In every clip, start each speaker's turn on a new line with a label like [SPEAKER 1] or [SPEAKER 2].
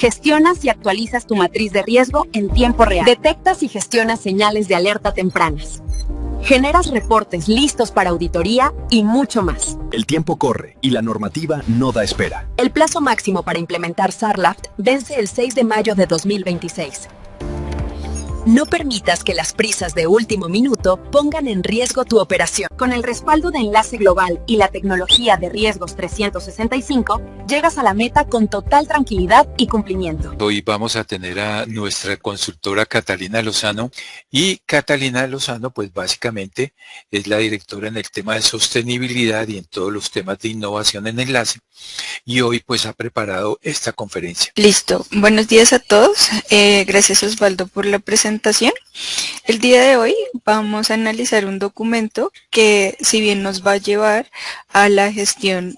[SPEAKER 1] Gestionas y actualizas tu matriz de riesgo en tiempo real. Detectas y gestionas señales de alerta tempranas. Generas reportes listos para auditoría y mucho más.
[SPEAKER 2] El tiempo corre y la normativa no da espera.
[SPEAKER 1] El plazo máximo para implementar SARLAFT vence el 6 de mayo de 2026. No permitas que las prisas de último minuto pongan en riesgo tu operación. Con el respaldo de Enlace Global y la tecnología de Riesgos 365, llegas a la meta con total tranquilidad y cumplimiento.
[SPEAKER 3] Hoy vamos a tener a nuestra consultora Catalina Lozano, y Catalina Lozano pues básicamente es la directora en el tema de sostenibilidad y en todos los temas de innovación en Enlace, y hoy pues ha preparado esta conferencia.
[SPEAKER 4] Listo, buenos días a todos, gracias Osvaldo por la presentación. El día de hoy vamos a analizar un documento que, si bien nos va a llevar a la gestión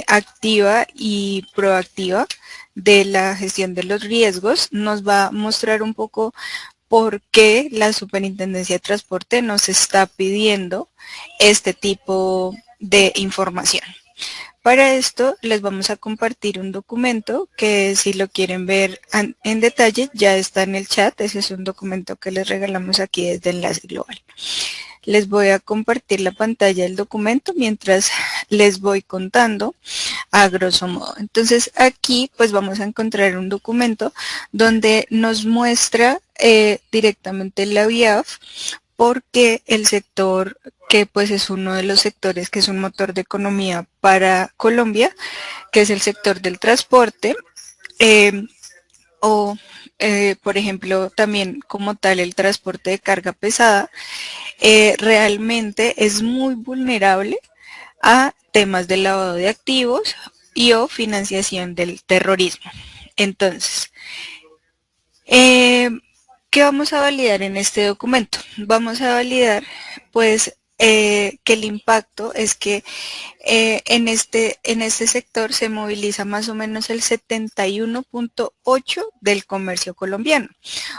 [SPEAKER 4] activa y proactiva de la gestión de los riesgos, nos va a mostrar un poco por qué la Superintendencia de Transporte nos está pidiendo este tipo de información. Para esto les vamos a compartir un documento que, si lo quieren ver en detalle, ya está en el chat. Ese es un documento que les regalamos aquí desde Enlace Global. Les voy a compartir la pantalla del documento mientras les voy contando a grosso modo. Entonces aquí pues vamos a encontrar un documento donde nos muestra directamente la BIAF porque el sector, que pues es uno de los sectores que es un motor de economía para Colombia, que es el sector del transporte, por ejemplo, también como tal el transporte de carga pesada, realmente es muy vulnerable a temas de lavado de activos y o financiación del terrorismo. Entonces, ¿qué vamos a validar en este documento? Vamos a validar, pues, que el impacto es que en este sector se moviliza más o menos el 71.8% del comercio colombiano.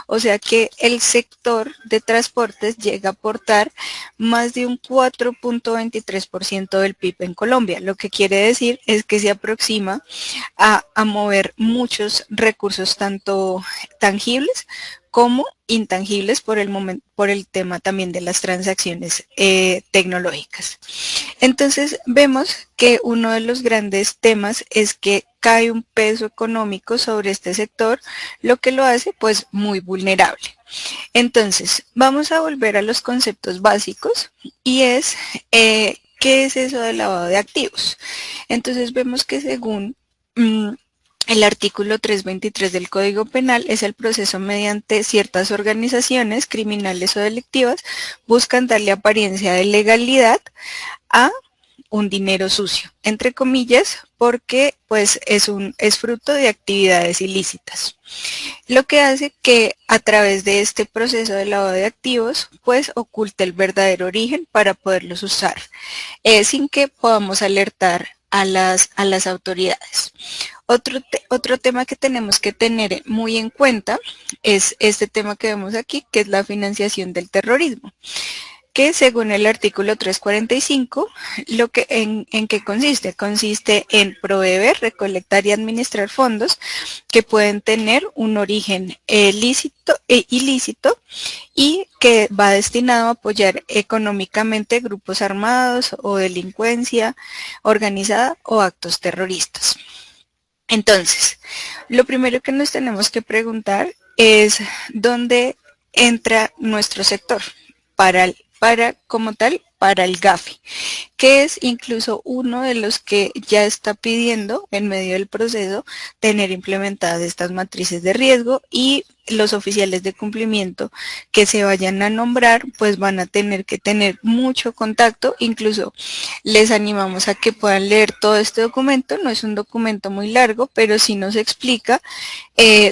[SPEAKER 4] O sea que el sector de transportes llega a aportar más de un 4.23% del PIB en Colombia. Lo que quiere decir es que se aproxima a mover muchos recursos, tanto tangibles como intangibles, por el tema también de las transacciones tecnológicas. Entonces vemos que uno de los grandes temas es que cae un peso económico sobre este sector, lo que lo hace pues muy vulnerable. Entonces vamos a volver a los conceptos básicos, y es ¿qué es eso del lavado de activos? Entonces vemos que según el artículo 323 del Código Penal, es el proceso mediante ciertas organizaciones criminales o delictivas buscan darle apariencia de legalidad a un dinero sucio, entre comillas, porque pues es fruto de actividades ilícitas. Lo que hace que a través de este proceso de lavado de activos, pues oculte el verdadero origen para poderlos usar, sin que podamos alertar a las autoridades. Otro tema que tenemos que tener muy en cuenta es este tema que vemos aquí, que es la financiación del terrorismo, que según el artículo 345, ¿en qué consiste? Consiste en proveer, recolectar y administrar fondos que pueden tener un origen ilícito y que va destinado a apoyar económicamente grupos armados o delincuencia organizada o actos terroristas. Entonces, lo primero que nos tenemos que preguntar es ¿dónde entra nuestro sector? Como tal, para el GAFI, que es incluso uno de los que ya está pidiendo en medio del proceso tener implementadas estas matrices de riesgo, y los oficiales de cumplimiento que se vayan a nombrar pues van a tener que tener mucho contacto. Incluso les animamos a que puedan leer todo este documento. No es un documento muy largo, pero sí nos explica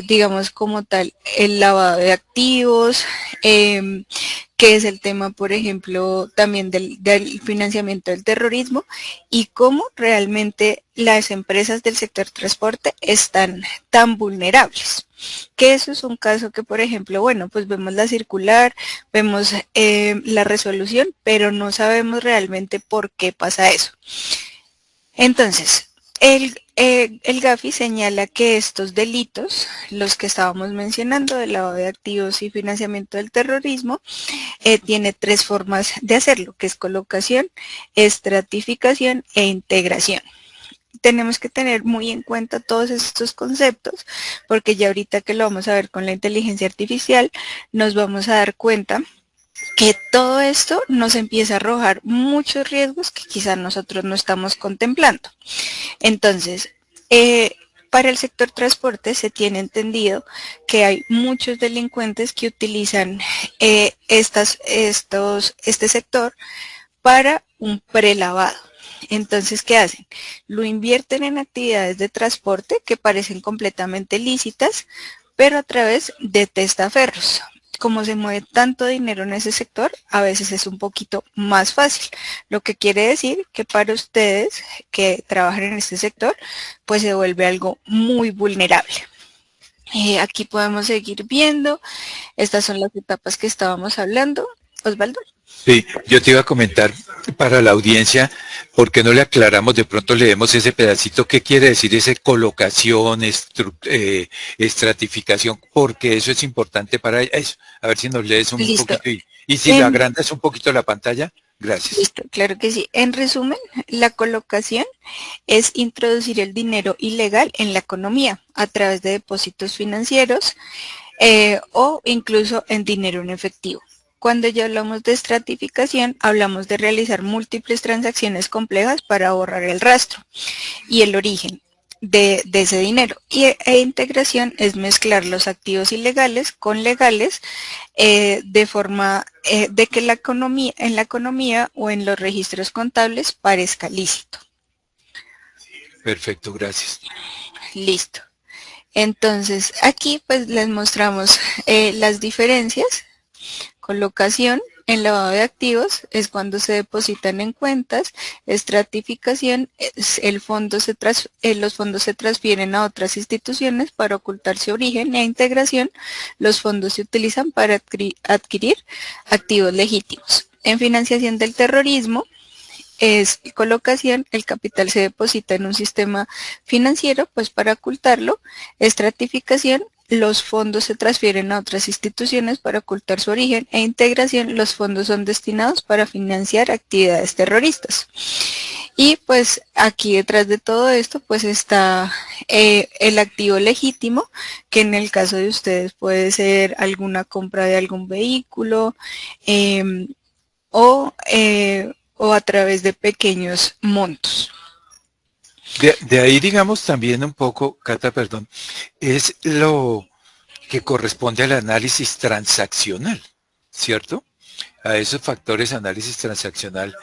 [SPEAKER 4] digamos como tal el lavado de activos, que es el tema, por ejemplo, también del financiamiento del terrorismo, y cómo realmente las empresas del sector transporte están tan vulnerables. Que eso es un caso que, por ejemplo, bueno, pues vemos la circular, vemos la resolución, pero no sabemos realmente por qué pasa eso. Entonces, El GAFI señala que estos delitos, los que estábamos mencionando, de lavado de activos y financiamiento del terrorismo, tiene tres formas de hacerlo, que es colocación, estratificación e integración. Tenemos que tener muy en cuenta todos estos conceptos, porque ya ahorita que lo vamos a ver con la inteligencia artificial, nos vamos a dar cuenta que todo esto nos empieza a arrojar muchos riesgos que quizás nosotros no estamos contemplando. Entonces, para el sector transporte se tiene entendido que hay muchos delincuentes que utilizan este sector para un prelavado. Entonces, ¿qué hacen? Lo invierten en actividades de transporte que parecen completamente lícitas, pero a través de testaferros. Como se mueve tanto dinero en ese sector, a veces es un poquito más fácil. Lo que quiere decir que para ustedes que trabajan en este sector, pues se vuelve algo muy vulnerable. Aquí podemos seguir viendo. Estas son las etapas que estábamos hablando. Osvaldo.
[SPEAKER 3] Sí, yo te iba a comentar para la audiencia, ¿por qué no le aclaramos? De pronto leemos ese pedacito, ¿qué quiere decir ese colocación, estratificación? Porque eso es importante para eso. A ver si nos lees un
[SPEAKER 4] Listo.
[SPEAKER 3] poquito y si lo agrandas un poquito la pantalla, gracias.
[SPEAKER 4] Listo, claro que sí. En resumen, la colocación es introducir el dinero ilegal en la economía a través de depósitos financieros o incluso en dinero en efectivo. Cuando ya hablamos de estratificación, hablamos de realizar múltiples transacciones complejas para borrar el rastro y el origen de ese dinero. E integración es mezclar los activos ilegales con legales de forma de que en la economía o en los registros contables parezca lícito.
[SPEAKER 3] Perfecto, gracias.
[SPEAKER 4] Listo. Entonces, aquí pues les mostramos las diferencias. Colocación en lavado de activos es cuando se depositan en cuentas. Estratificación es los fondos se transfieren a otras instituciones para ocultar su origen. E integración, los fondos se utilizan para adquirir activos legítimos. En financiación del terrorismo es colocación, el capital se deposita en un sistema financiero pues para ocultarlo. Estratificación, los fondos se transfieren a otras instituciones para ocultar su origen. E integración, los fondos son destinados para financiar actividades terroristas. Y pues aquí detrás de todo esto pues está el activo legítimo, que en el caso de ustedes puede ser alguna compra de algún vehículo o a través de pequeños montos.
[SPEAKER 3] De ahí, digamos, también un poco, Cata, perdón, es lo que corresponde al análisis transaccional, ¿cierto? A esos factores análisis transaccional,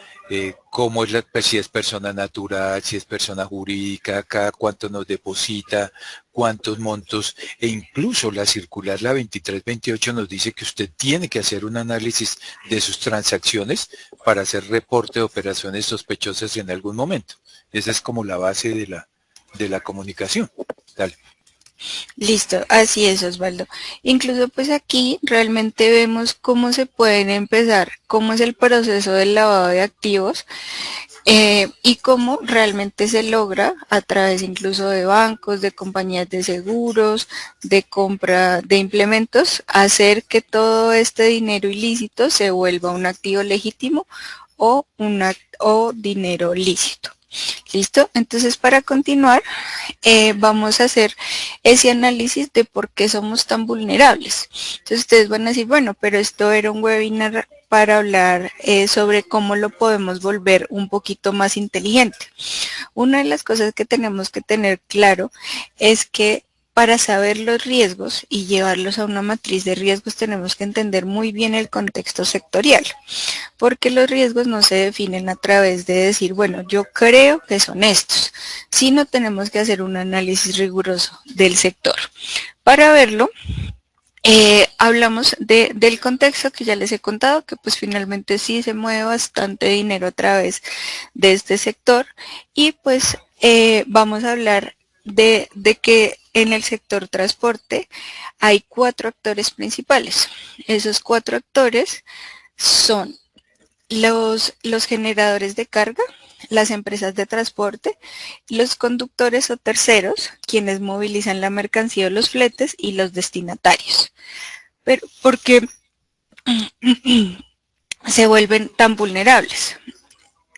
[SPEAKER 3] cómo es pues, si es persona natural, si es persona jurídica, cada cuánto nos deposita, cuántos montos, e incluso la circular, la 2328, nos dice que usted tiene que hacer un análisis de sus transacciones para hacer reporte de operaciones sospechosas en algún momento. Esa es como la base de la comunicación. Dale.
[SPEAKER 4] Listo, así es, Osvaldo. Incluso pues aquí realmente vemos cómo se pueden empezar, cómo es el proceso del lavado de activos y cómo realmente se logra a través incluso de bancos, de compañías de seguros, de compra de implementos, hacer que todo este dinero ilícito se vuelva un activo legítimo o dinero lícito. ¿Listo? Entonces, para continuar, vamos a hacer ese análisis de por qué somos tan vulnerables. Entonces, ustedes van a decir, bueno, pero esto era un webinar para hablar sobre cómo lo podemos volver un poquito más inteligente. Una de las cosas que tenemos que tener claro es que para saber los riesgos y llevarlos a una matriz de riesgos tenemos que entender muy bien el contexto sectorial, porque los riesgos no se definen a través de decir, bueno, yo creo que son estos, sino tenemos que hacer un análisis riguroso del sector. Para verlo, hablamos del contexto que ya les he contado, que pues finalmente sí se mueve bastante dinero a través de este sector y pues vamos a hablar de que en el sector transporte hay 4 actores principales. Esos 4 actores son los generadores de carga, las empresas de transporte, los conductores o terceros, quienes movilizan la mercancía o los fletes, y los destinatarios. Pero, ¿por qué se vuelven tan vulnerables?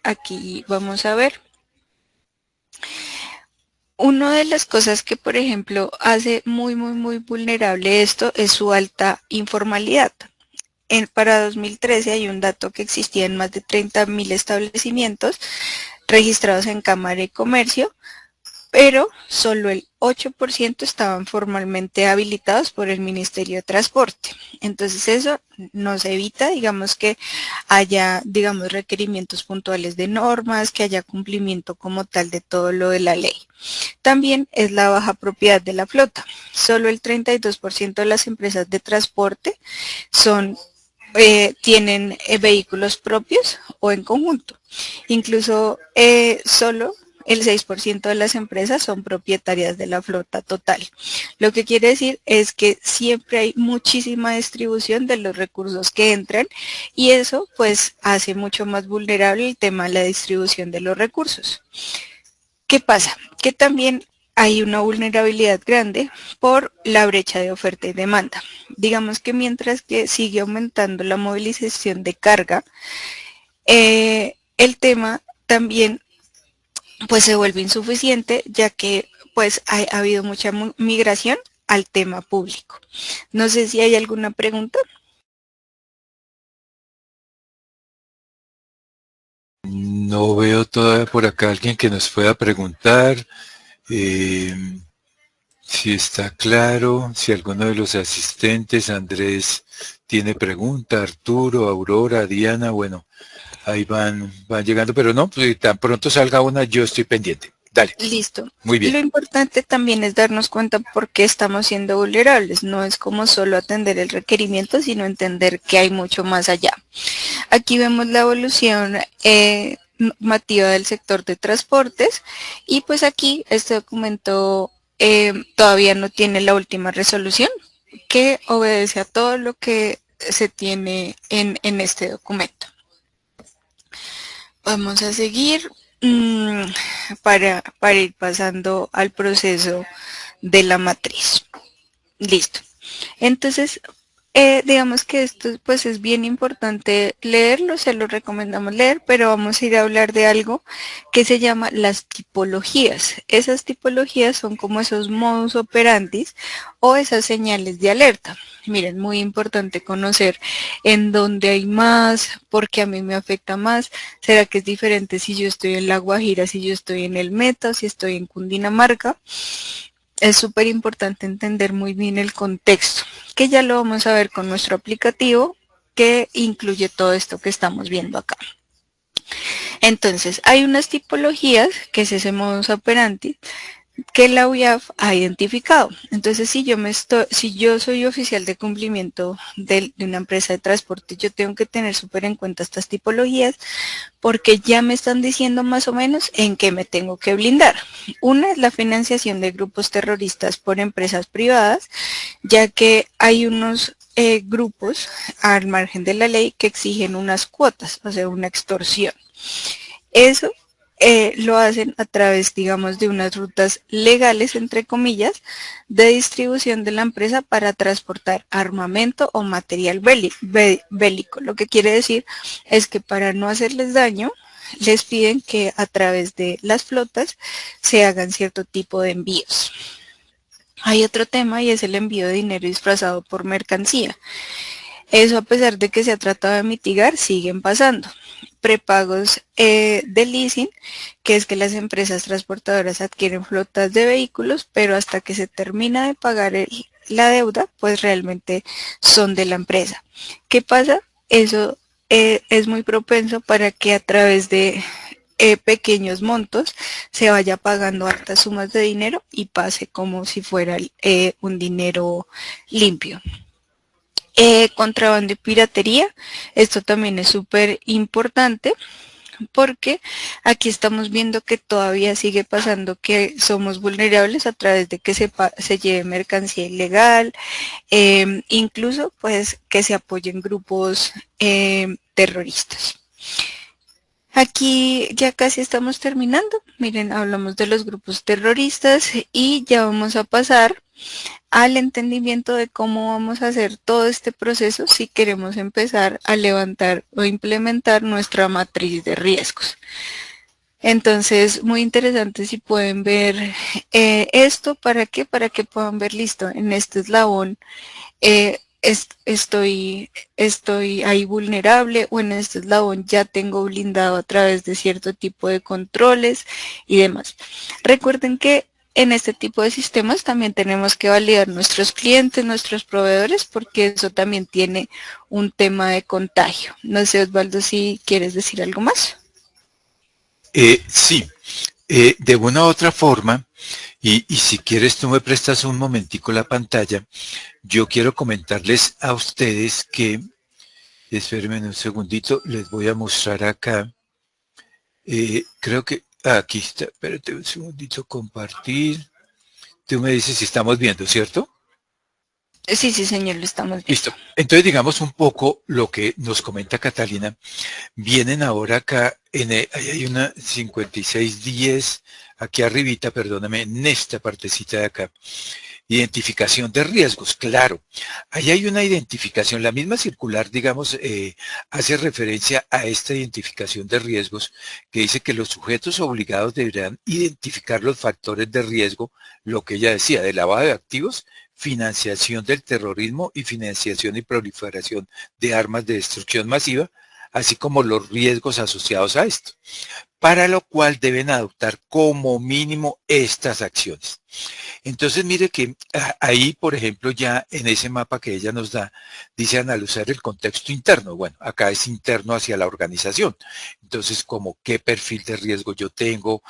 [SPEAKER 4] Aquí vamos a ver. Una de las cosas que, por ejemplo, hace muy vulnerable esto es su alta informalidad. Para 2013 hay un dato que existía en más de 30.000 establecimientos registrados en Cámara de Comercio, pero solo el 8% estaban formalmente habilitados por el Ministerio de Transporte. Entonces eso nos evita, digamos, que haya, digamos, requerimientos puntuales de normas, que haya cumplimiento como tal de todo lo de la ley. También es la baja propiedad de la flota. Solo el 32% de las empresas de transporte tienen vehículos propios o en conjunto. Incluso solo el 6% de las empresas son propietarias de la flota total. Lo que quiere decir es que siempre hay muchísima distribución de los recursos que entran, y eso pues hace mucho más vulnerable el tema de la distribución de los recursos. ¿Qué pasa? Que también hay una vulnerabilidad grande por la brecha de oferta y demanda. Digamos que mientras que sigue aumentando la movilización de carga, el tema también pues se vuelve insuficiente, ya que pues ha habido mucha migración al tema público. No sé si hay alguna pregunta.
[SPEAKER 3] No veo todavía por acá alguien que nos pueda preguntar. Si está claro, si alguno de los asistentes, Andrés tiene pregunta, Arturo, Aurora, Diana, bueno, ahí van llegando, pero no, pues tan pronto salga una, yo estoy pendiente. Dale.
[SPEAKER 4] Listo.
[SPEAKER 3] Muy bien.
[SPEAKER 4] Lo importante también es darnos cuenta por qué estamos siendo vulnerables. No es como solo atender el requerimiento, sino entender que hay mucho más allá. Aquí vemos la evolución normativa del sector de transportes, y pues aquí este documento todavía no tiene la última resolución, que obedece a todo lo que se tiene en este documento. Vamos a seguir para ir pasando al proceso de la matriz. Listo. Entonces, digamos que esto pues es bien importante leerlo, se lo recomendamos leer, pero vamos a ir a hablar de algo que se llama las tipologías. Esas tipologías son como esos modus operandi o esas señales de alerta. Miren, muy importante conocer en dónde hay más, porque a mí me afecta más. ¿Será que es diferente si yo estoy en La Guajira, si yo estoy en el Meta, si estoy en Cundinamarca? Es súper importante entender muy bien el contexto, que ya lo vamos a ver con nuestro aplicativo, que incluye todo esto que estamos viendo acá. Entonces, hay unas tipologías, que es ese modus operandi, que la UIAF ha identificado. Entonces, si yo soy oficial de cumplimiento de una empresa de transporte, yo tengo que tener súper en cuenta estas tipologías, porque ya me están diciendo más o menos en qué me tengo que blindar. Una es la financiación de grupos terroristas por empresas privadas, ya que hay unos grupos al margen de la ley que exigen unas cuotas, o sea, una extorsión. Eso lo hacen a través, digamos, de unas rutas legales, entre comillas, de distribución de la empresa para transportar armamento o material bélico. Lo que quiere decir es que para no hacerles daño, les piden que a través de las flotas se hagan cierto tipo de envíos. Hay otro tema, y es el envío de dinero disfrazado por mercancía. Eso, a pesar de que se ha tratado de mitigar, siguen pasando. Prepagos de leasing, que es que las empresas transportadoras adquieren flotas de vehículos, pero hasta que se termina de pagar la deuda, pues realmente son de la empresa. ¿Qué pasa? Eso es muy propenso para que a través de pequeños montos se vaya pagando altas sumas de dinero y pase como si fuera un dinero limpio. Contrabando y piratería, esto también es súper importante, porque aquí estamos viendo que todavía sigue pasando que somos vulnerables a través de que se lleve mercancía ilegal, incluso pues que se apoyen grupos terroristas. Aquí ya casi estamos terminando. Miren, hablamos de los grupos terroristas y ya vamos a pasar al entendimiento de cómo vamos a hacer todo este proceso si queremos empezar a levantar o implementar nuestra matriz de riesgos. Entonces, muy interesante si pueden ver esto, ¿para qué? Para que puedan ver, listo, en este eslabón estoy ahí vulnerable, o en este eslabón ya tengo blindado a través de cierto tipo de controles y demás. Recuerden que en este tipo de sistemas también tenemos que validar nuestros clientes, nuestros proveedores, porque eso también tiene un tema de contagio. No sé, Osvaldo, si quieres decir algo más.
[SPEAKER 3] Sí, de una u otra forma, y si quieres tú me prestas un momentico la pantalla, yo quiero comentarles a ustedes que, espérenme un segundito, les voy a mostrar acá, creo que, aquí está, espérate un segundito, compartir, tú me dices si estamos viendo, ¿cierto?
[SPEAKER 4] Sí, sí, señor, lo estamos viendo.
[SPEAKER 3] Listo, entonces digamos un poco lo que nos comenta Catalina. Vienen ahora acá, ahí hay una 5610, aquí arribita, perdóname, en esta partecita de acá. Identificación de riesgos, claro. Ahí hay una identificación, la misma circular, digamos, hace referencia a esta identificación de riesgos, que dice que los sujetos obligados deberán identificar los factores de riesgo, lo que ella decía, de lavado de activos, financiación del terrorismo y financiación y proliferación de armas de destrucción masiva, así como los riesgos asociados a esto, para lo cual deben adoptar como mínimo estas acciones. Entonces, mire que ahí, por ejemplo, ya en ese mapa que ella nos da, dice analizar el contexto interno. Bueno, acá es interno hacia la organización. Entonces, como qué perfil de riesgo yo tengo,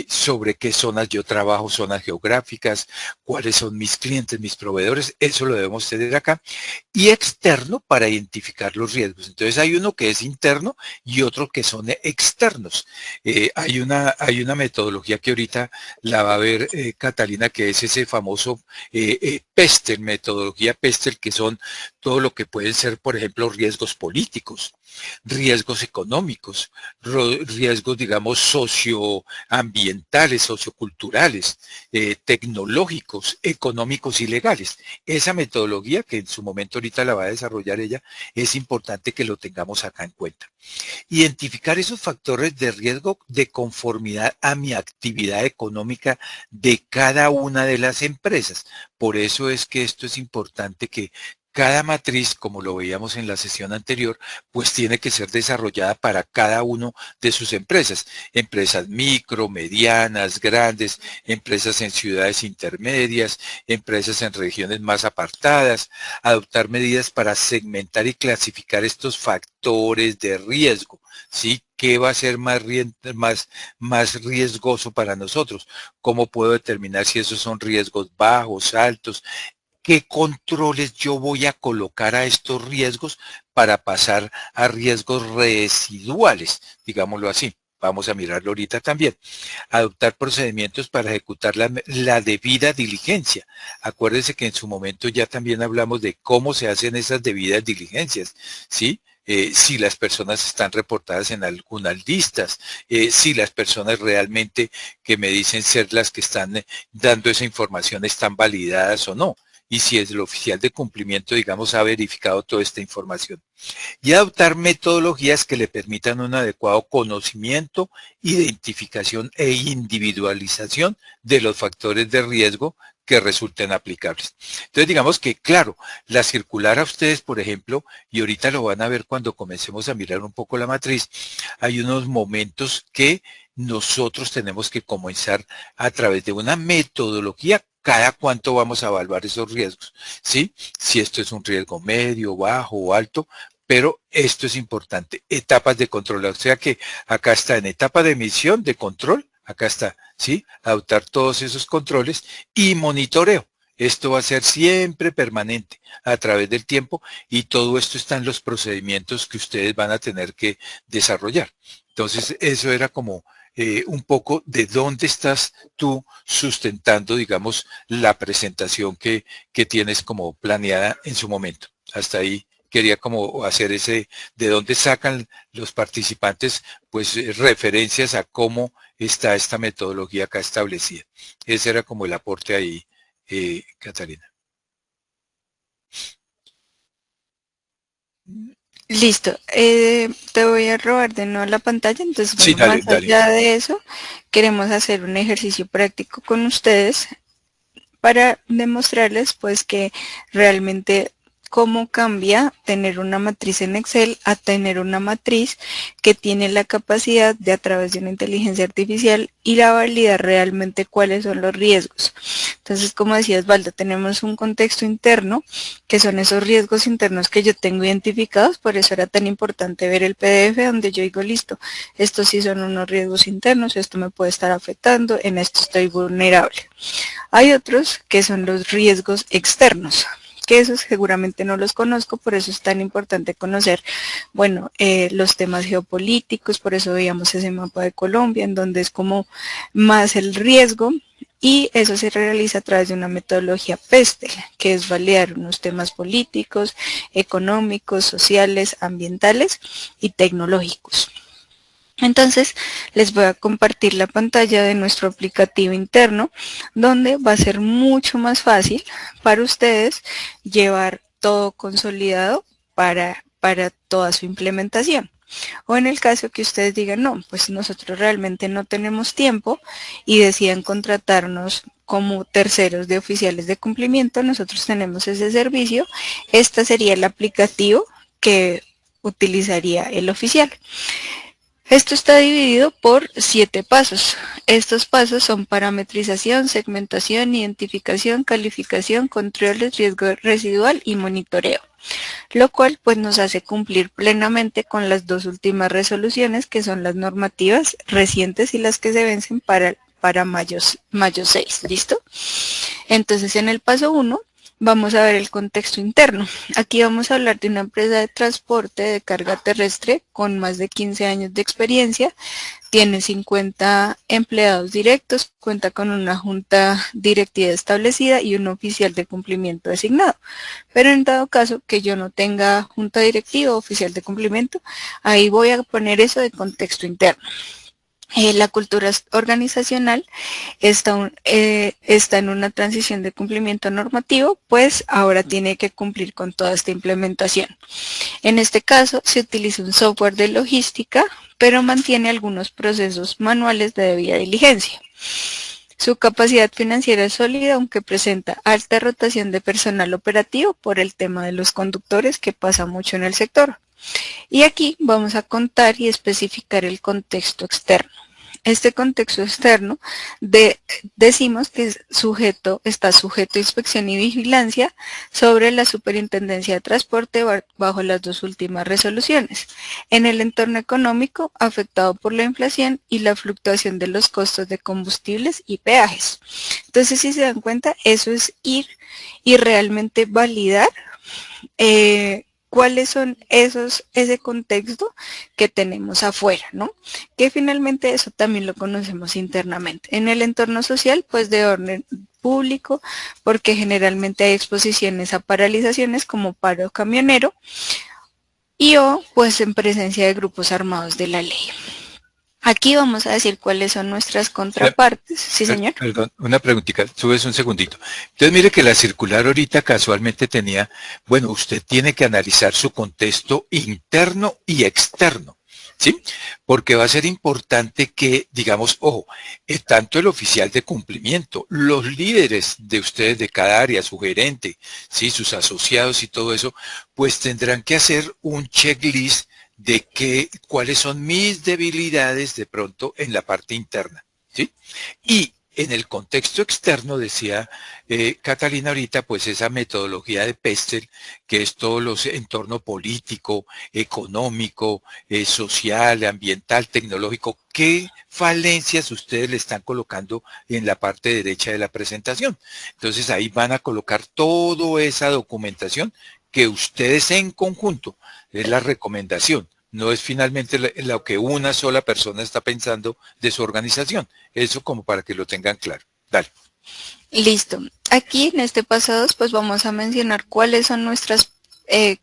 [SPEAKER 3] sobre qué zonas yo trabajo, zonas geográficas, cuáles son mis clientes, mis proveedores, eso lo debemos tener acá. Y externo para identificar los riesgos. Entonces, hay uno que es interno y otro que son externos. Hay una metodología que ahorita la va a ver Catalina, que es ese famoso PESTEL, metodología PESTEL, que son todo lo que pueden ser, por ejemplo, riesgos políticos, riesgos económicos, riesgos, digamos, socioambientales, socioculturales, tecnológicos, económicos y legales. Esa metodología, que en su momento ahorita la va a desarrollar ella, es importante que lo tengamos acá en cuenta. Identificar esos factores de riesgo de conformidad a mi actividad económica de cada una de las empresas. Por eso es que esto es importante, que cada matriz, como lo veíamos en la sesión anterior, pues tiene que ser desarrollada para cada uno de sus empresas. Empresas micro, medianas, grandes, empresas en ciudades intermedias, empresas en regiones más apartadas. Adoptar medidas para segmentar y clasificar estos factores de riesgo, ¿sí? ¿Qué va a ser más riesgoso para nosotros? ¿Cómo puedo determinar si esos son riesgos bajos, altos? ¿Qué controles yo voy a colocar a estos riesgos para pasar a riesgos residuales, digámoslo así? Vamos a mirarlo ahorita también. Adoptar procedimientos para ejecutar la debida diligencia. Acuérdense que en su momento ya también hablamos de cómo se hacen esas debidas diligencias, ¿sí? Si las personas están reportadas en algunas listas, si las personas realmente que me dicen ser las que están dando esa información están validadas o no, y si es el oficial de cumplimiento, digamos, ha verificado toda esta información. Y adoptar metodologías que le permitan un adecuado conocimiento, identificación e individualización de los factores de riesgo que resulten aplicables. Entonces, digamos que, claro, la circular a ustedes, por ejemplo, y ahorita lo van a ver cuando comencemos a mirar un poco la matriz, hay unos momentos que nosotros tenemos que comenzar a través de una metodología cada cuánto vamos a evaluar esos riesgos, ¿sí? Si esto es un riesgo medio, bajo o alto, pero esto es importante. Etapas de control, o sea que acá está en etapa de emisión, de control, acá está, ¿sí? Adoptar todos esos controles y monitoreo. Esto va a ser siempre permanente a través del tiempo, y todo esto está en los procedimientos que ustedes van a tener que desarrollar. Entonces, eso era como un poco de dónde estás tú sustentando, digamos, la presentación que tienes como planeada en su momento. Hasta ahí quería como hacer de dónde sacan los participantes, pues referencias a cómo está esta metodología acá establecida. Ese era como el aporte ahí, Catalina.
[SPEAKER 4] Listo, te voy a robar de nuevo la pantalla, entonces
[SPEAKER 3] Sí,
[SPEAKER 4] bueno,
[SPEAKER 3] dale,
[SPEAKER 4] más
[SPEAKER 3] dale.
[SPEAKER 4] allá de eso, queremos hacer un ejercicio práctico con ustedes para demostrarles pues que realmente cómo cambia tener una matriz en Excel a tener una matriz que tiene la capacidad de a través de una inteligencia artificial ir a validar realmente cuáles son los riesgos. Entonces, como decía Osvaldo, tenemos un contexto interno que son esos riesgos internos que yo tengo identificados, por eso era tan importante ver el PDF donde yo digo, listo, estos sí son unos riesgos internos, esto me puede estar afectando, en esto estoy vulnerable. Hay otros que son los riesgos externos, que esos seguramente no los conozco, por eso es tan importante conocer, bueno, los temas geopolíticos, por eso veíamos ese mapa de Colombia, en donde es como más el riesgo, y eso se realiza a través de una metodología PESTEL, que es validar unos temas políticos, económicos, sociales, ambientales y tecnológicos. Entonces, les voy a compartir la pantalla de nuestro aplicativo interno, donde va a ser mucho más fácil para ustedes llevar todo consolidado para toda su implementación. O en el caso que ustedes digan, no, pues nosotros realmente no tenemos tiempo y decidan contratarnos como terceros de oficiales de cumplimiento, nosotros tenemos ese servicio. Este sería el aplicativo que utilizaría el oficial. Esto está dividido por 7 pasos. Estos pasos son parametrización, segmentación, identificación, calificación, controles, riesgo residual y monitoreo, lo cual pues nos hace cumplir plenamente con las 2 últimas resoluciones, que son las normativas recientes y las que se vencen para mayo 6. ¿Listo? Entonces, en el paso 1 vamos a ver el contexto interno. Aquí vamos a hablar de una empresa de transporte de carga terrestre con más de 15 años de experiencia. Tiene 50 empleados directos, cuenta con una junta directiva establecida y un oficial de cumplimiento designado. Pero en dado caso que yo no tenga junta directiva o oficial de cumplimiento, ahí voy a poner eso de contexto interno. La cultura organizacional está en una transición de cumplimiento normativo, pues ahora tiene que cumplir con toda esta implementación. En este caso se utiliza un software de logística, pero mantiene algunos procesos manuales de debida diligencia. Su capacidad financiera es sólida, aunque presenta alta rotación de personal operativo por el tema de los conductores, que pasa mucho en el sector. Y aquí vamos a contar y especificar el contexto externo. Este contexto externo decimos que está sujeto a inspección y vigilancia sobre la Superintendencia de Transporte bajo las 2 últimas resoluciones. En el entorno económico afectado por la inflación y la fluctuación de los costos de combustibles y peajes. Entonces, si se dan cuenta, eso es ir y realmente validar cuáles son ese contexto que tenemos afuera, ¿no? Que finalmente eso también lo conocemos internamente. En el entorno social, pues de orden público, porque generalmente hay exposiciones a paralizaciones como paro camionero o pues en presencia de grupos armados de la ley. Aquí vamos a decir cuáles son nuestras contrapartes. Sí, señor.
[SPEAKER 3] Perdón, una preguntita, subes un segundito. Entonces mire que la circular ahorita casualmente tenía, bueno, usted tiene que analizar su contexto interno y externo, ¿sí? Porque va a ser importante que, digamos, ojo, tanto el oficial de cumplimiento, los líderes de ustedes de cada área, su gerente, ¿sí? Sus asociados y todo eso, pues tendrán que hacer un checklist de cuáles son mis debilidades de pronto en la parte interna, ¿sí? Y en el contexto externo, decía Catalina ahorita, pues esa metodología de PESTEL, que es todo el entorno político, económico, social, ambiental, tecnológico, ¿qué falencias ustedes le están colocando en la parte derecha de la presentación? Entonces ahí van a colocar toda esa documentación que ustedes en conjunto, es la recomendación, no es finalmente lo que una sola persona está pensando de su organización. Eso como para que lo tengan claro. Dale.
[SPEAKER 4] Listo. Aquí en este paso 2 pues vamos a mencionar cuáles son nuestras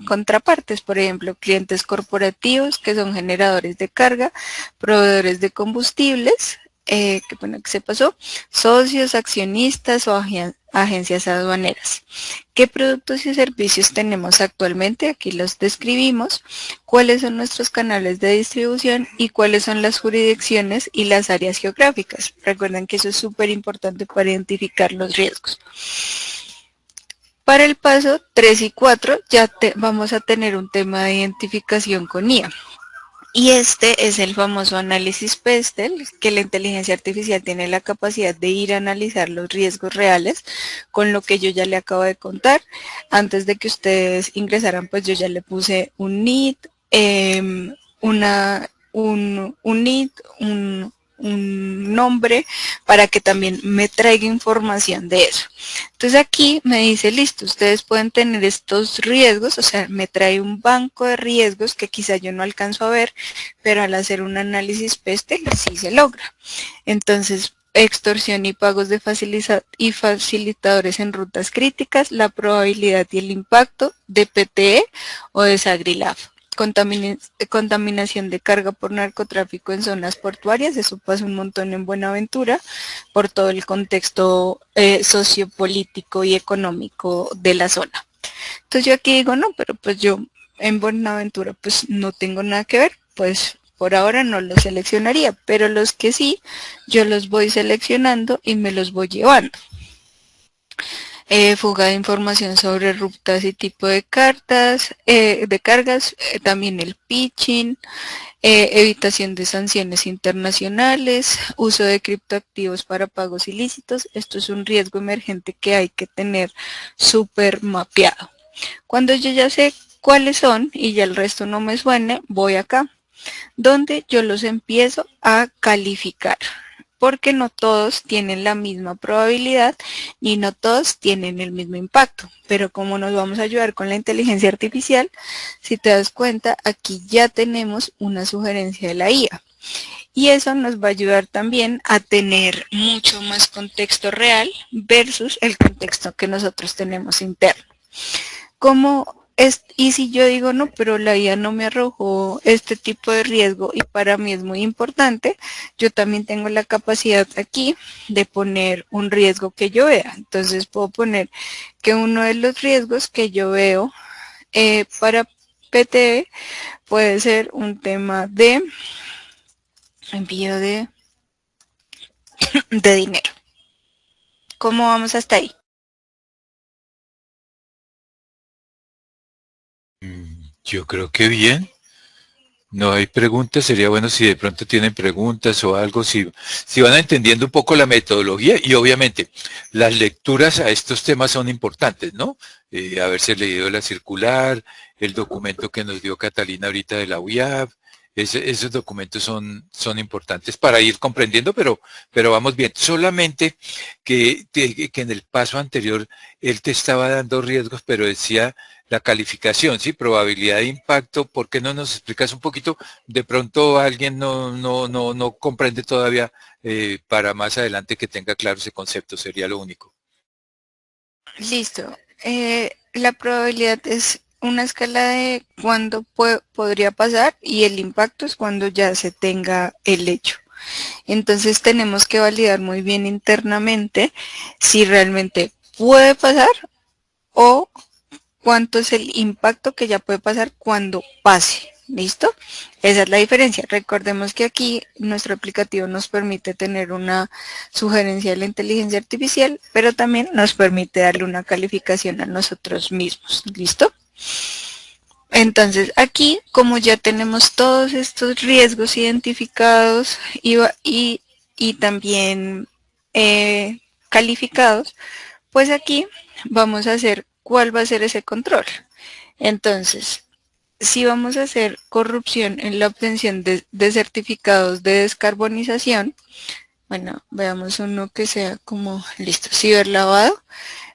[SPEAKER 4] contrapartes, por ejemplo, clientes corporativos que son generadores de carga, proveedores de combustibles, que bueno, que se pasó, socios, accionistas o agencias aduaneras. ¿Qué productos y servicios tenemos actualmente? Aquí los describimos. ¿Cuáles son nuestros canales de distribución y cuáles son las jurisdicciones y las áreas geográficas? Recuerden que eso es súper importante para identificar los riesgos. Para el paso 3 y 4 ya vamos a tener un tema de identificación con IA. Y este es el famoso análisis PESTEL, que la inteligencia artificial tiene la capacidad de ir a analizar los riesgos reales, con lo que yo ya le acabo de contar. Antes de que ustedes ingresaran, pues yo ya le puse un NID, un nombre, para que también me traiga información de eso. Entonces aquí me dice, listo, ustedes pueden tener estos riesgos, o sea, me trae un banco de riesgos que quizá yo no alcanzo a ver, pero al hacer un análisis PESTEL sí se logra. Entonces, extorsión y pagos de facilitadores en rutas críticas, la probabilidad y el impacto de PTE o de SAGRILAF. Contaminación de carga por narcotráfico en zonas portuarias, eso pasa un montón en Buenaventura por todo el contexto sociopolítico y económico de la zona. Entonces yo aquí digo, no, pero pues yo en Buenaventura pues no tengo nada que ver, pues por ahora no los seleccionaría, pero los que sí, yo los voy seleccionando y me los voy llevando. Fuga de información sobre rutas y tipo de cargas, también el pitching, evitación de sanciones internacionales, uso de criptoactivos para pagos ilícitos. Esto es un riesgo emergente que hay que tener súper mapeado. Cuando yo ya sé cuáles son y ya el resto no me suene, voy acá, donde yo los empiezo a calificar, porque no todos tienen la misma probabilidad ni no todos tienen el mismo impacto. Pero como nos vamos a ayudar con la inteligencia artificial, si te das cuenta, aquí ya tenemos una sugerencia de la IA. Y eso nos va a ayudar también a tener mucho más contexto real versus el contexto que nosotros tenemos interno. Y si yo digo, no, pero la IA no me arrojó este tipo de riesgo y para mí es muy importante, yo también tengo la capacidad aquí de poner un riesgo que yo vea. Entonces puedo poner que uno de los riesgos que yo veo para PTE puede ser un tema de envío de dinero. ¿Cómo vamos hasta ahí?
[SPEAKER 3] Yo creo que bien. No hay preguntas, sería bueno si de pronto tienen preguntas o algo, si van entendiendo un poco la metodología y obviamente las lecturas a estos temas son importantes, ¿no? Haberse leído la circular, el documento que nos dio Catalina ahorita de la UIAP, esos documentos son importantes para ir comprendiendo, pero vamos bien. Solamente que en el paso anterior él te estaba dando riesgos, pero decía la calificación, sí, probabilidad de impacto. ¿Por qué no nos explicas un poquito? De pronto alguien no comprende todavía, para más adelante que tenga claro ese concepto, sería lo único.
[SPEAKER 4] Listo. La probabilidad es una escala de cuándo podría pasar y el impacto es cuando ya se tenga el hecho. Entonces tenemos que validar muy bien internamente si realmente puede pasar o cuánto es el impacto que ya puede pasar cuando pase. ¿Listo? Esa es la diferencia. Recordemos que aquí nuestro aplicativo nos permite tener una sugerencia de la inteligencia artificial, pero también nos permite darle una calificación a nosotros mismos. ¿Listo? Entonces aquí, como ya tenemos todos estos riesgos identificados y también calificados, pues aquí vamos a hacer cuál va a ser ese control. Entonces, si vamos a hacer corrupción en la obtención de certificados de descarbonización, bueno, veamos uno que sea como, listo, ciberlavado,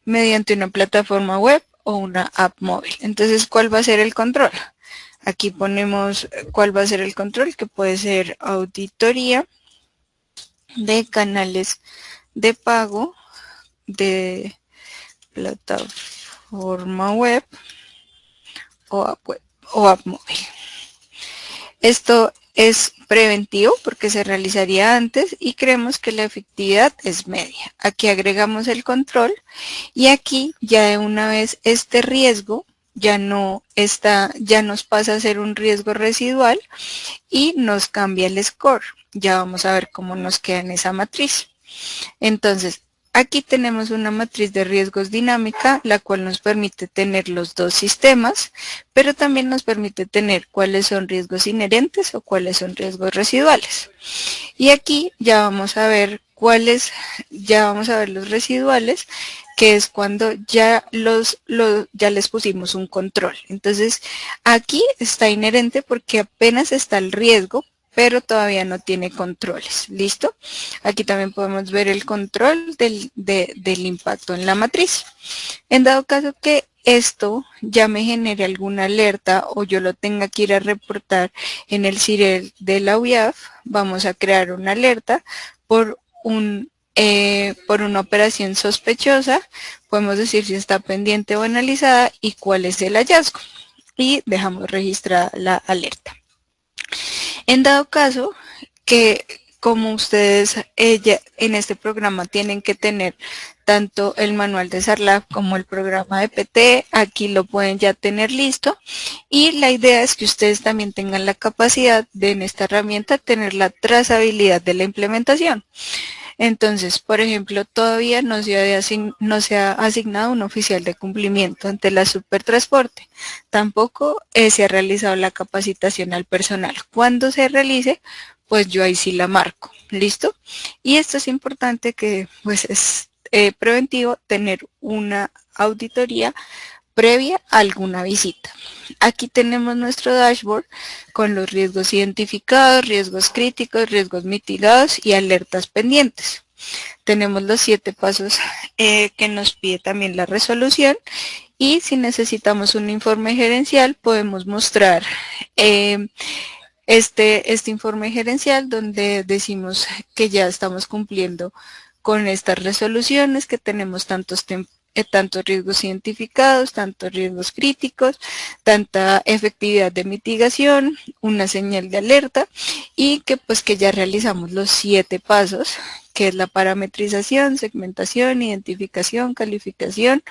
[SPEAKER 4] mediante una plataforma web o una app móvil. Entonces, ¿cuál va a ser el control? Aquí ponemos cuál va a ser el control, que puede ser auditoría de canales de pago de plataforma web o app web o app móvil. Esto es preventivo porque se realizaría antes y creemos que la efectividad es media. Aquí agregamos el control y aquí ya de una vez este riesgo ya no está, ya nos pasa a ser un riesgo residual y nos cambia el score. Ya vamos a ver cómo nos queda en esa matriz. Entonces, aquí tenemos una matriz de riesgos dinámica, la cual nos permite tener los dos sistemas, pero también nos permite tener cuáles son riesgos inherentes o cuáles son riesgos residuales. Y aquí ya vamos a ver los residuales, que es cuando ya les pusimos un control. Entonces, aquí está inherente porque apenas está el riesgo, pero todavía no tiene controles. ¿Listo? Aquí también podemos ver el control del impacto en la matriz. En dado caso que esto ya me genere alguna alerta o yo lo tenga que ir a reportar en el CIREL de la UIAF, vamos a crear una alerta por una operación sospechosa. Podemos decir si está pendiente o analizada y cuál es el hallazgo. Y dejamos registrada la alerta. En dado caso que, como ustedes en este programa tienen que tener tanto el manual de SARLAF como el programa de PT, aquí lo pueden ya tener listo. Y la idea es que ustedes también tengan la capacidad de en esta herramienta tener la trazabilidad de la implementación. Entonces, por ejemplo, todavía no se ha asignado un oficial de cumplimiento ante la Supertransporte. Tampoco se ha realizado la capacitación al personal. Cuando se realice, pues yo ahí sí la marco. ¿Listo? Y esto es importante que pues es preventivo tener una auditoría previa a alguna visita. Aquí tenemos nuestro dashboard con los riesgos identificados, riesgos críticos, riesgos mitigados y alertas pendientes. Tenemos los 7 pasos que nos pide también la resolución y si necesitamos un informe gerencial podemos mostrar este informe gerencial donde decimos que ya estamos cumpliendo con estas resoluciones, que tenemos tantos riesgos identificados, tantos riesgos críticos, tanta efectividad de mitigación, una señal de alerta y que pues que ya realizamos los 7 pasos, que es la parametrización, segmentación, identificación, calificación,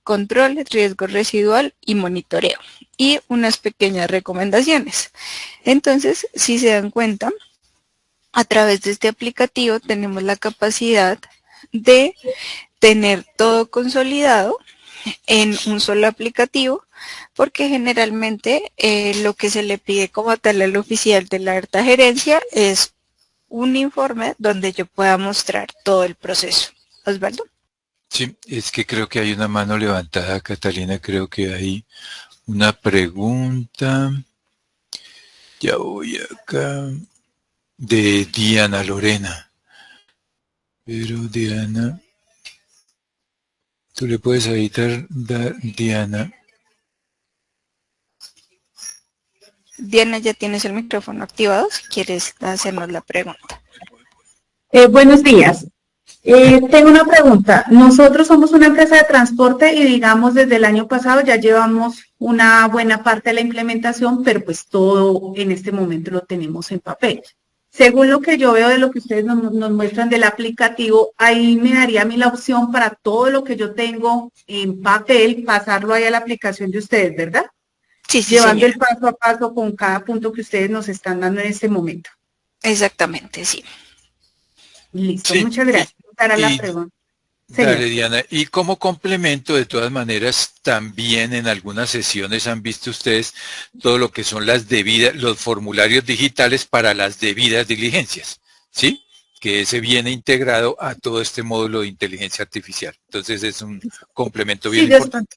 [SPEAKER 4] control, riesgo residual y monitoreo. Y unas pequeñas recomendaciones. Entonces, si se dan cuenta, a través de este aplicativo tenemos la capacidad de tener todo consolidado en un solo aplicativo, porque generalmente lo que se le pide como tal al oficial de la alta gerencia es un informe donde yo pueda mostrar todo el proceso. Osvaldo.
[SPEAKER 3] Sí, es que creo que hay una mano levantada, Catalina, creo que hay una pregunta. Ya voy acá. De Diana Lorena. Pero Diana, tú le puedes editar, Diana.
[SPEAKER 4] Diana, ya tienes el micrófono activado si quieres hacernos la pregunta.
[SPEAKER 5] Buenos días. Tengo una pregunta. Nosotros somos una empresa de transporte y digamos desde el año pasado ya llevamos una buena parte de la implementación, pero pues todo en este momento lo tenemos en papel. Según lo que yo veo de lo que ustedes nos muestran del aplicativo, ahí me daría a mí la opción para todo lo que yo tengo en papel, pasarlo ahí a la aplicación de ustedes, ¿verdad?
[SPEAKER 4] Sí, sí,
[SPEAKER 5] llevando
[SPEAKER 4] señora.
[SPEAKER 5] el paso a paso con cada punto que ustedes nos están dando en este momento.
[SPEAKER 4] Exactamente, sí.
[SPEAKER 5] Listo,
[SPEAKER 3] Sí,
[SPEAKER 5] muchas gracias. Para la pregunta.
[SPEAKER 3] Dale, Diana. Y como complemento, de todas maneras, también en algunas sesiones han visto ustedes todo lo que son los formularios digitales para las debidas diligencias, ¿sí? Que ese viene integrado a todo este módulo de inteligencia artificial. Entonces es un complemento bien importante.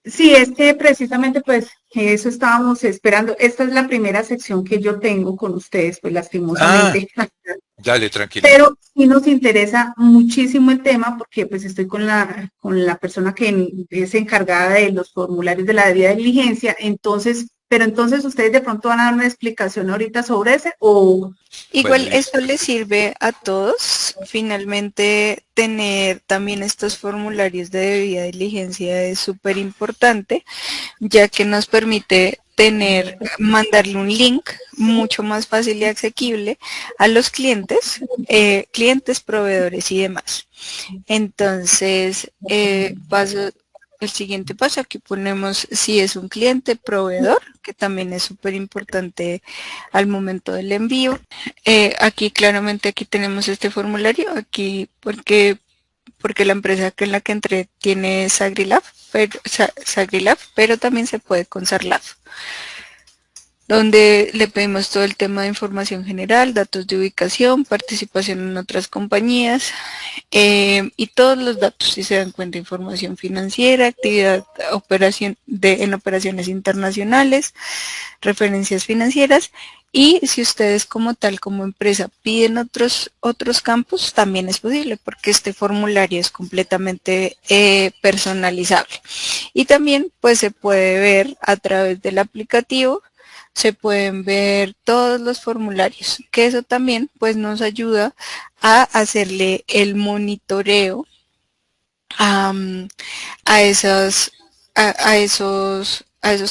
[SPEAKER 5] Sí, es que precisamente pues eso estábamos esperando. Esta es la primera sección que yo tengo con ustedes, pues lastimosamente.
[SPEAKER 3] Dale, tranquilo.
[SPEAKER 5] Pero sí nos interesa muchísimo el tema porque pues estoy con la persona que es encargada de los formularios de la debida diligencia. Entonces, pero entonces ustedes de pronto van a dar una explicación ahorita sobre ese o...
[SPEAKER 4] Igual
[SPEAKER 3] Bueno,
[SPEAKER 4] esto les sirve a todos. Finalmente, tener también estos formularios de debida diligencia es súper importante, ya que nos permite mandarle un link mucho más fácil y asequible a los clientes, clientes, proveedores y demás. Entonces, el siguiente paso, aquí ponemos si es un cliente, proveedor, que también es súper importante al momento del envío. Aquí claramente aquí tenemos este formulario, aquí porque la empresa en la que entré tiene Sagrilab, pero también se puede con Sarlab, donde le pedimos todo el tema de información general, datos de ubicación, participación en otras compañías y todos los datos, si se dan cuenta, información financiera, actividad, en operaciones internacionales, referencias financieras, y si ustedes como tal, como empresa, piden otros campos, también es posible porque este formulario es completamente personalizable. Y también pues se puede ver a través del aplicativo, se pueden ver todos los formularios, que eso también pues nos ayuda a hacerle el monitoreo a esos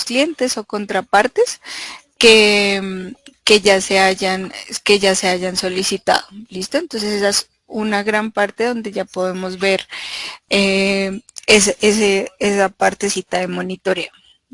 [SPEAKER 4] clientes o contrapartes que ya se hayan solicitado. ¿Listo? Entonces esa es una gran parte donde ya podemos ver esa partecita de monitoreo.